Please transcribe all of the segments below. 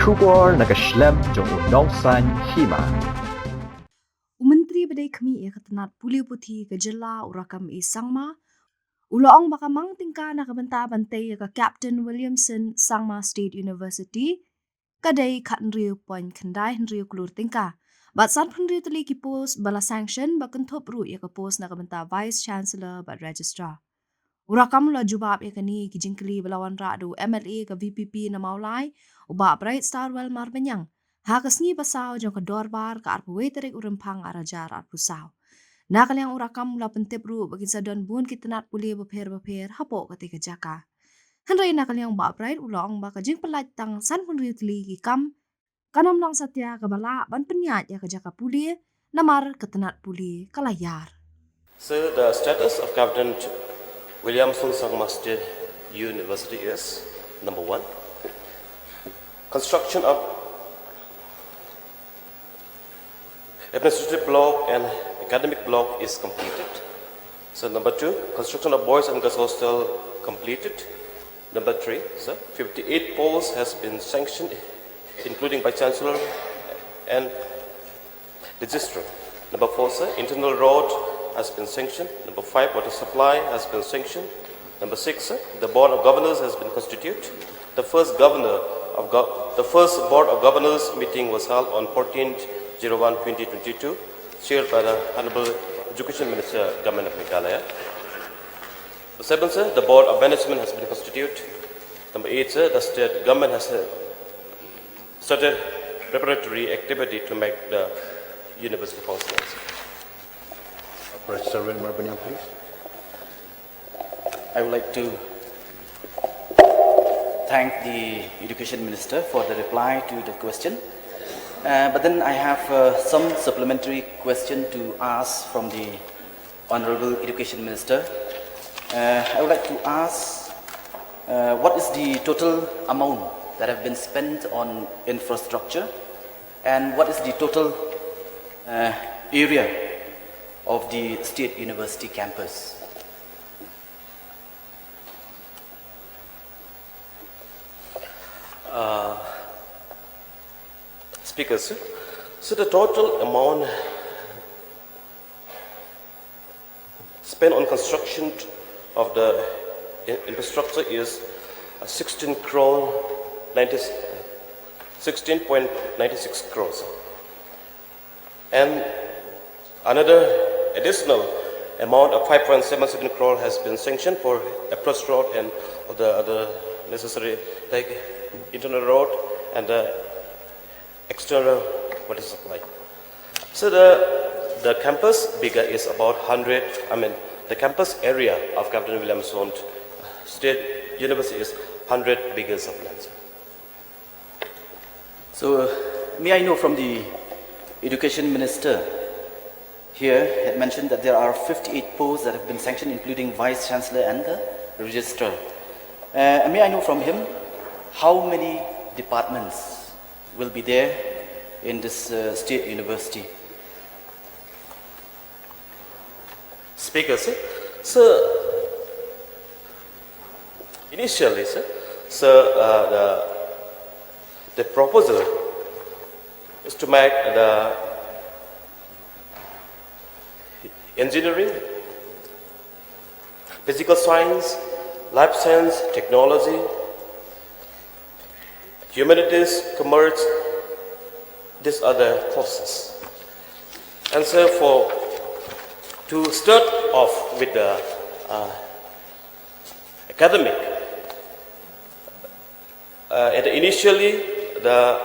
Kubor nakaslem jong udongsan Hima. Menteri Badai Kami Katanat Pule Puthi Kajela Urakam Sangma Ulaong baka mang tingka nakabanta bantay ka Captain Williamson Sangma State University kadai Katnriu Point Kandai Henriu Klur tingka Bat san Henriu tali ki post bala sanction bakan top ru ya ka post nakabanta Vice Chancellor bat Registrar Urakam la jubab ya kani ki jingkli balawan radu MLA ka VPP na maulai uba Bright Star Well Marbanyang Hakasngi basaw jong ka dorbar ka arpuwe terik urempang arajar arpusaw Nakalyang urakam mula pentip ru bagin sa don bun kitanat puli bapher hapo ketika Jaka. Henry nakalyang ba bright ulong baka jing pelat tang san pun ritli kam kanam lang satya kabala ban penyat ya ke Jaka puli namar ketanat puli kalayar. So the status of Captain Williamson Sangma State University is number 1. Construction of administrative block and academic block is completed. So number 2, construction of boys and girls hostel completed. Number 3, sir, 58 poles has been sanctioned, including by Chancellor and Registrar. Number 4, sir, internal road has been sanctioned. Number 5, water supply has been sanctioned. Number 6, sir, the Board of Governors has been constituted. The first board of Governors meeting was held on 14/01/2022, chaired by the Honorable Education Minister, Government of Meghalaya. Number 7, sir, the Board of Management has been constituted. Number 8, sir, the state government has started preparatory activity to make the university functional. Registrar Marbanyang, please. I would like to thank the Education Minister for the reply to the question. But then I have some supplementary question to ask from the Honorable Education Minister. I would like to ask what is the total amount that have been spent on infrastructure and what is the total area of the State University campus? Speaker, sir. So the total amount spent on construction of the infrastructure is 16.96 crores. And another additional amount of 5.77 crore has been sanctioned for approach road and the other necessary like internal road and the external water supply. So the campus bigger is about 100. The campus area of Captain Williamson State University is 100 acres of land. So, may I know from the Education Minister here had mentioned that there are 58 posts that have been sanctioned, including Vice Chancellor and the Registrar. May I know from him how many departments will be there in this State University? Speaker, sir. So, initially, sir, the proposal is to make the engineering, physical science, life science, technology, humanities, commerce, these are the courses. And so to start off with the academic, initially the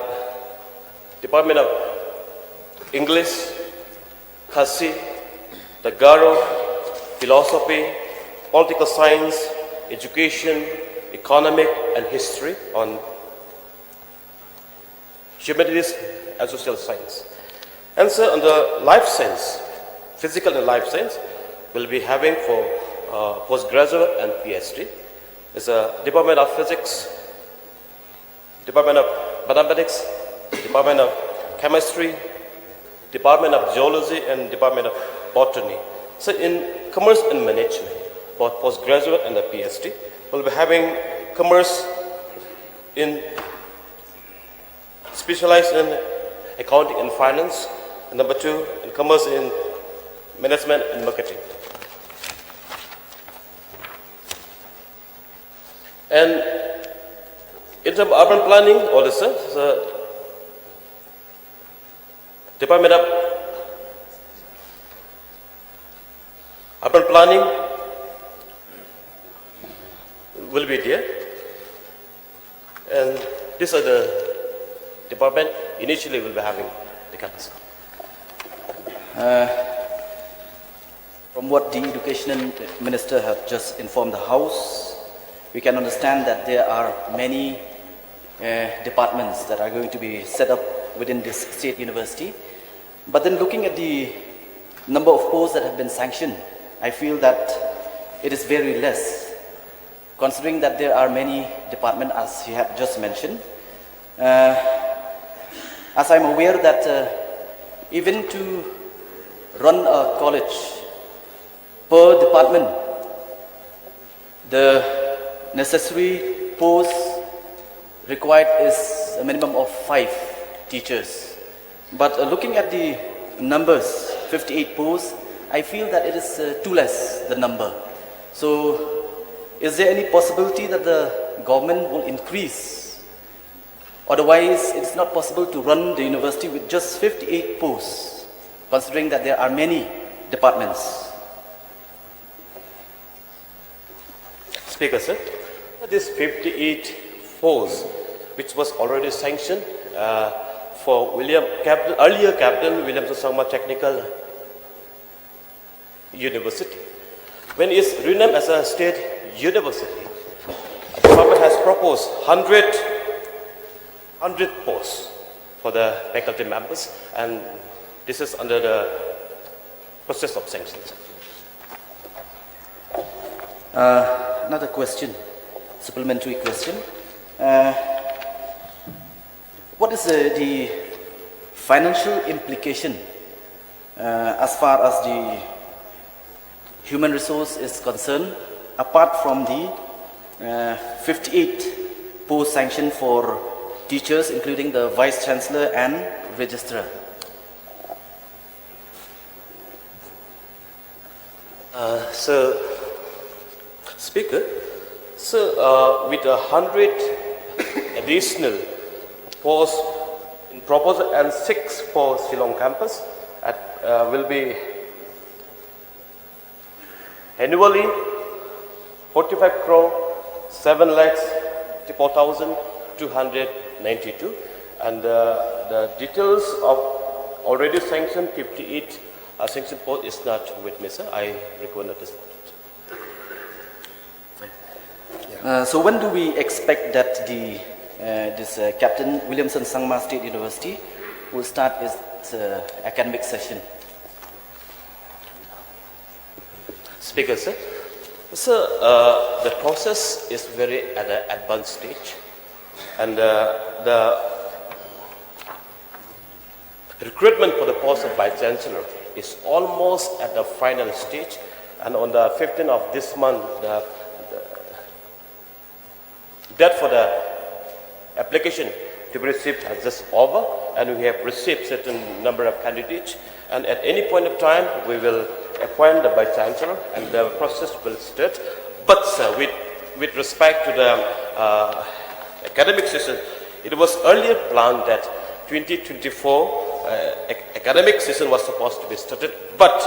Department of English, Khasi, the Garo, philosophy, political science, education, economic and history on humanities and social science. And so on the life science, physical and life science, will be having for postgraduate and PhD. It's a Department of Physics, Department of Mathematics, Department of Chemistry, Department of Geology and Department of Botany. So in Commerce and Management, both postgraduate and the PhD, will be having commerce in specialized in accounting and finance. And number 2, in commerce in management and marketing. And in terms of urban planning, also, the Department of Urban Planning will be there. And these are the department initially will be having the campus. From what the Education Minister has just informed the House, we can understand that there are many departments that are going to be set up within this state university. But then looking at the number of posts that have been sanctioned, I feel that it is very less, considering that there are many departments, as he had just mentioned. As I'm aware that even to run a college per department, the necessary posts required is a minimum of 5 teachers. But looking at the numbers, 58 posts, I feel that it is too less, the number. So, is there any possibility that the government will increase? Otherwise, it's not possible to run the university with just 58 posts, considering that there are many departments. Speaker, sir. This 58 posts, which was already sanctioned for earlier Captain Williamson Sangma Technical University. When it's renamed as a state university, the government has proposed 100 posts for the faculty members, and this is under the process of sanctions. Another question, supplementary question. What is the financial implication as far as the human resource is concerned, apart from the 58 post sanction for teachers, including the Vice Chancellor and Registrar? Speaker, with 100 additional posts in proposal and 6 for Shillong campus, will be annually 45 crore 7,54,292, and the details of already sanctioned 58 sanctioned post is not with me, sir. I recommend at this point. So when do we expect that this Captain Williamson Sangma State University will start its academic session? Speaker, sir. So the process is very at an advanced stage, and the recruitment for the post of Vice Chancellor is almost at the final stage, and on the 15th of this month, the deadline for the application to be received has just over, and we have received certain number of candidates, and at any point of time we will appoint the Vice Chancellor and the process will start. But sir, with respect to the academic session, it was earlier planned that 2024 academic session was supposed to be started, but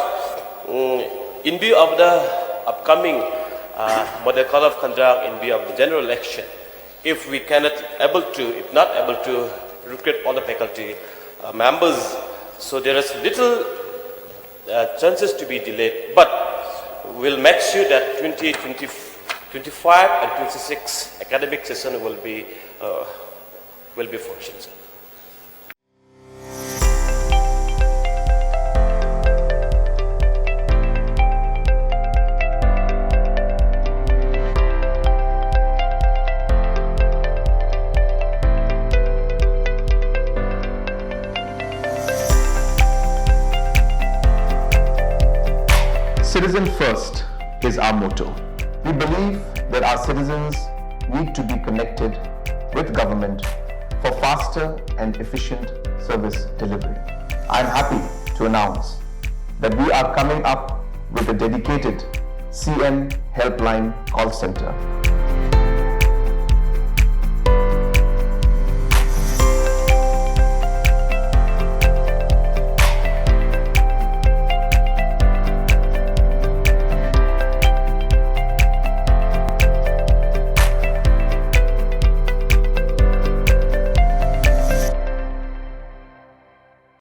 in view of the upcoming model code of conduct, in view of the general election, if not able to recruit all the faculty members, so there is little chances to be delayed, but we'll make sure that 2025 and 26 academic session will be functional. Citizen first is our motto. We believe that our citizens need to be connected with government for faster and efficient service delivery. I'm happy to announce that we are coming up with a dedicated CM helpline call center.